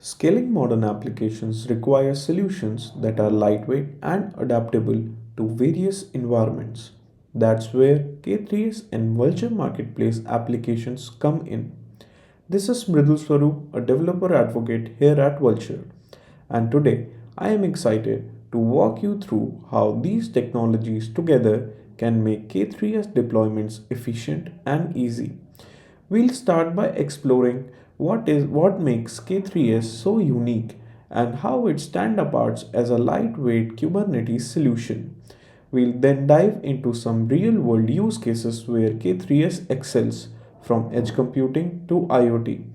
Scaling modern applications requires solutions that are lightweight and adaptable to various environments. That's where K3s and Vultr Marketplace applications come in. This is Mridul Swaroop, a developer advocate here at Vultr, and today I am excited to walk you through how these technologies together can make K3s deployments efficient and easy. We'll start by exploring what makes K3s so unique and how it stands apart as a lightweight Kubernetes solution. We'll then dive into some real-world use cases where K3s excels from edge computing to IoT.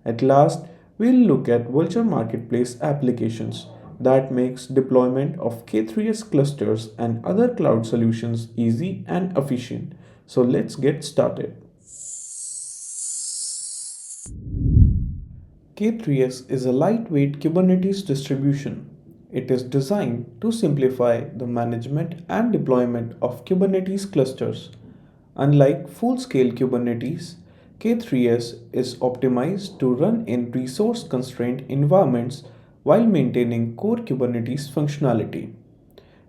At last, we'll look at Vultr Marketplace applications that makes deployment of K3s clusters and other cloud solutions easy and efficient. So let's get started. K3s is a lightweight Kubernetes distribution. It is designed to simplify the management and deployment of Kubernetes clusters. Unlike full-scale Kubernetes, K3s is optimized to run in resource-constrained environments while maintaining core Kubernetes functionality.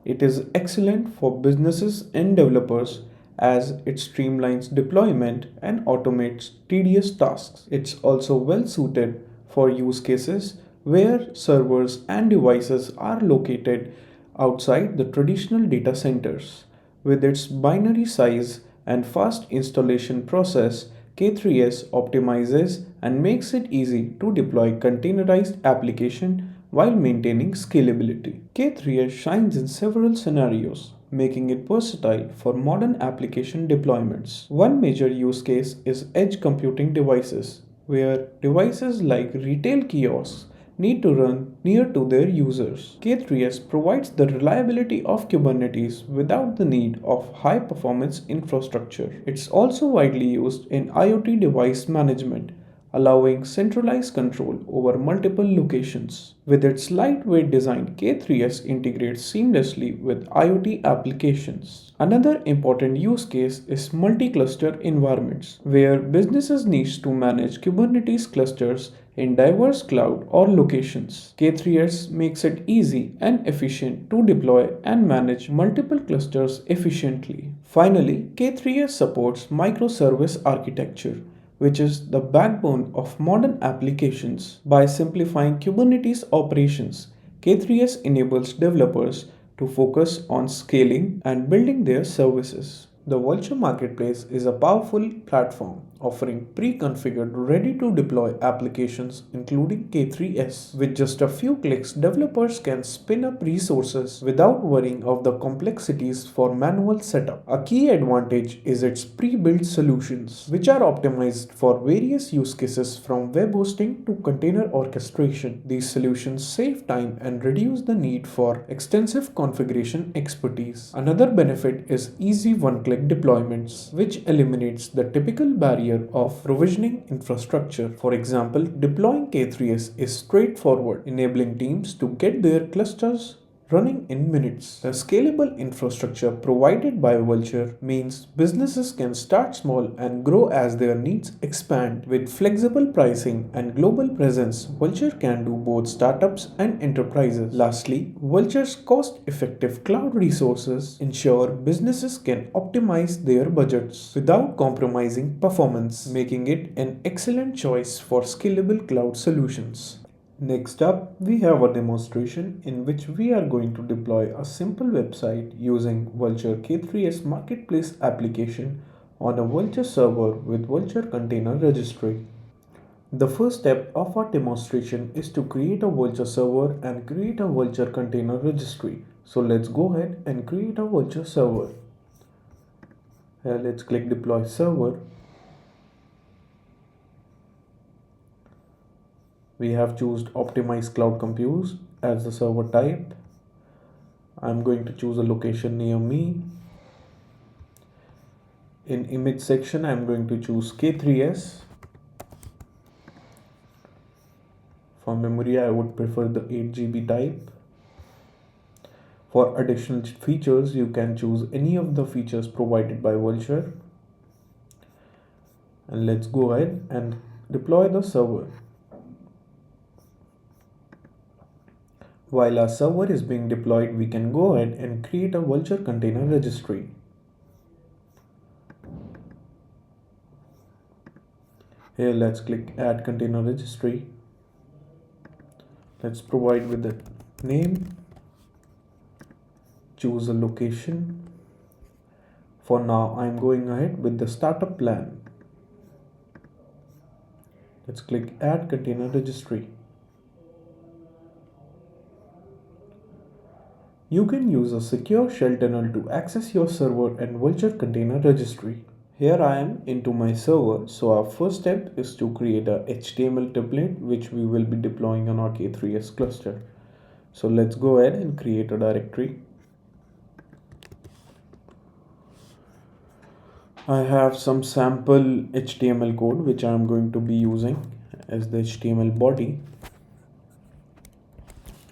It is excellent for businesses and developers as it streamlines deployment and automates tedious tasks. It's also well suited for use cases where servers and devices are located outside the traditional data centers. With its binary size and fast installation process, K3s optimizes and makes it easy to deploy containerized application while maintaining scalability. K3s shines in several scenarios, making it versatile for modern application deployments. One major use case is edge computing devices, where devices like retail kiosks need to run near to their users. K3s provides the reliability of Kubernetes without the need of high performance infrastructure. It's also widely used in IoT device management, allowing centralized control over multiple locations. With its lightweight design, K3s integrates seamlessly with IoT applications. Another important use case is multi-cluster environments, where businesses need to manage Kubernetes clusters in diverse cloud or locations. K3s makes it easy and efficient to deploy and manage multiple clusters efficiently. Finally, K3s supports microservice architecture, which is the backbone of modern applications. By simplifying Kubernetes operations, K3s enables developers to focus on scaling and building their services. The Vultr Marketplace is a powerful platform offering pre-configured ready-to-deploy applications including K3s. With just a few clicks, developers can spin up resources without worrying of the complexities for manual setup. A key advantage is its pre-built solutions, which are optimized for various use cases from web hosting to container orchestration. These solutions save time and reduce the need for extensive configuration expertise. Another benefit is easy one-click deployments, which eliminates the typical barrier of provisioning infrastructure. For example, deploying K3s is straightforward, enabling teams to get their clusters running in minutes. The scalable infrastructure provided by Vultr means businesses can start small and grow as their needs expand. With flexible pricing and global presence, Vultr can do both startups and enterprises. Lastly, Vultr's cost-effective cloud resources ensure businesses can optimize their budgets without compromising performance, making it an excellent choice for scalable cloud solutions. Next up, we have a demonstration in which we are going to deploy a simple website using Vultr K3s Marketplace application on a Vultr server with Vultr Container Registry. The first step of our demonstration is to create a Vultr server and create a Vultr Container Registry. So let's go ahead and create a Vultr server. Let's click Deploy Server. We have chosen Optimize Cloud Compute as the server type. I'm going to choose a location near me. In image section, I'm going to choose K3s. For memory, I would prefer the 8 GB type. For additional features, you can choose any of the features provided by Vultr. And let's go ahead and deploy the server. While our server is being deployed, we can go ahead and create a Vultr container registry. Here let's click add container registry. Let's provide with the name, choose a location. For now, I'm going ahead with the startup plan. Let's click add container registry. You can use a secure shell tunnel to access your server and Vultr container registry. Here I am into my server. So our first step is to create a HTML template which we will be deploying on our K3s cluster. So let's go ahead and create a directory. I have some sample HTML code which I am going to be using as the HTML body.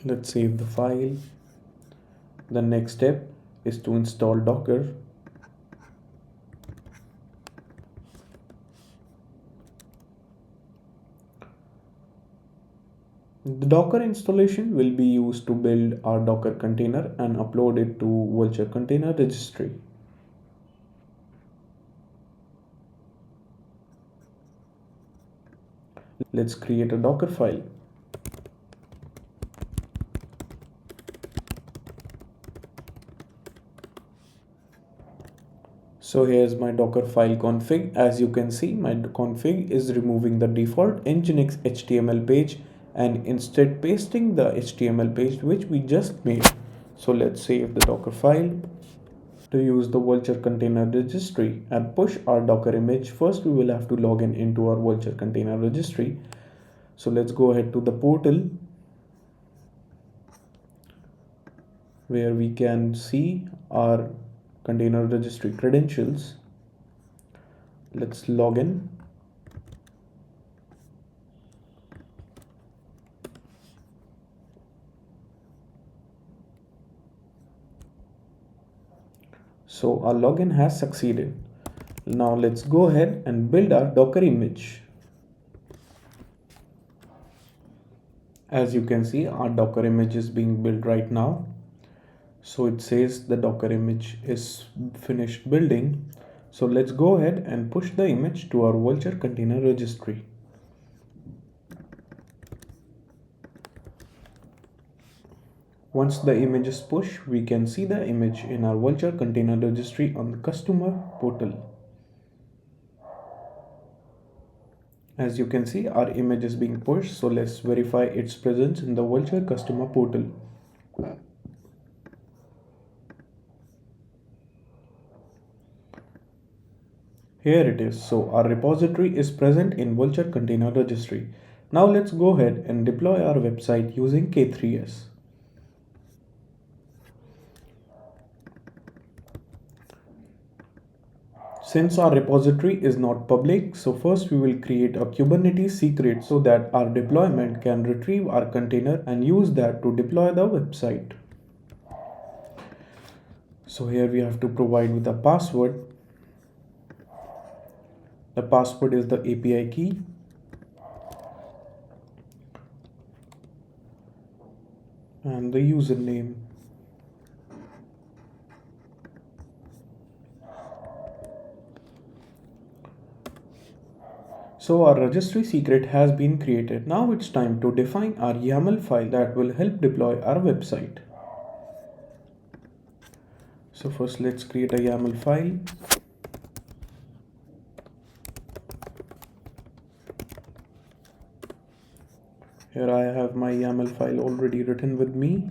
Let's save the file. The next step is to install Docker. The Docker installation will be used to build our Docker container and upload it to Vultr container registry. Let's create a Docker file. So here's my Docker file config. As you can see, my config is removing the default Nginx HTML page and instead pasting the HTML page which we just made. So let's save the Docker file. To use the Vultr container registry and push our Docker image, first we will have to log in into our Vultr container registry. So let's go ahead to the portal where we can see our container registry credentials. Let's log in. So our login has succeeded. Now let's go ahead and build our Docker image. As you can see, our Docker image is being built right now. So it says the Docker image is finished building. So let's go ahead and push the image to our Vultr container registry. Once the image is pushed, we can see the image in our Vultr container registry on the customer portal. As you can see, our image is being pushed. So let's verify its presence in the Vultr customer portal. Here it is. So our repository is present in Vultr container registry. Now let's go ahead and deploy our website using K3s. Since our repository is not public, so first we will create a Kubernetes secret so that our deployment can retrieve our container and use that to deploy the website. So here we have to provide with a password. The password is the API key. And the username. So our registry secret has been created. Now it's time to define our YAML file that will help deploy our website. So first let's create a YAML file. Here I have my YAML file already written with me.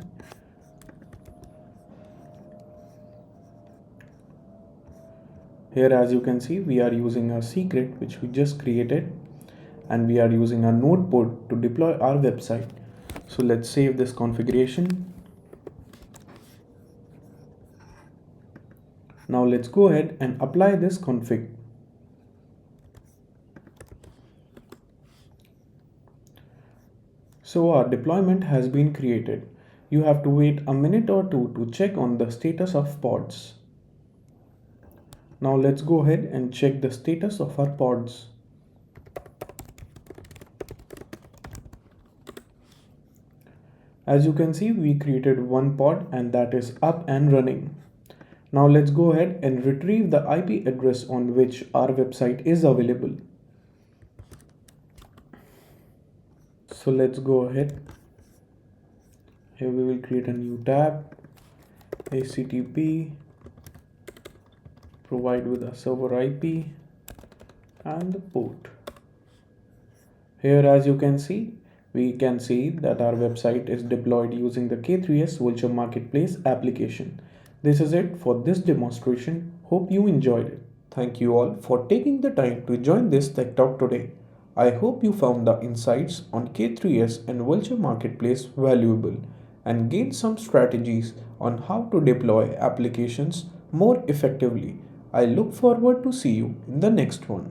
Here as you can see, we are using a secret which we just created and we are using a node pod to deploy our website. So let's save this configuration. Now let's go ahead and apply this config. So our deployment has been created. You have to wait a minute or two to check on the status of pods. Now let's go ahead and check the status of our pods. As you can see, we created one pod and that is up and running. Now let's go ahead and retrieve the IP address on which our website is available. So let's go ahead. Here we will create a new tab, HTTP, provide with a server IP and the port. Here as you can see, we can see that our website is deployed using the K3s Vultr Marketplace application. This is it for this demonstration. Hope you enjoyed it. Thank you all for taking the time to join this Tech Talk today. I hope you found the insights on K3s and Vultr Marketplace valuable and gained some strategies on how to deploy applications more effectively. I look forward to see you in the next one.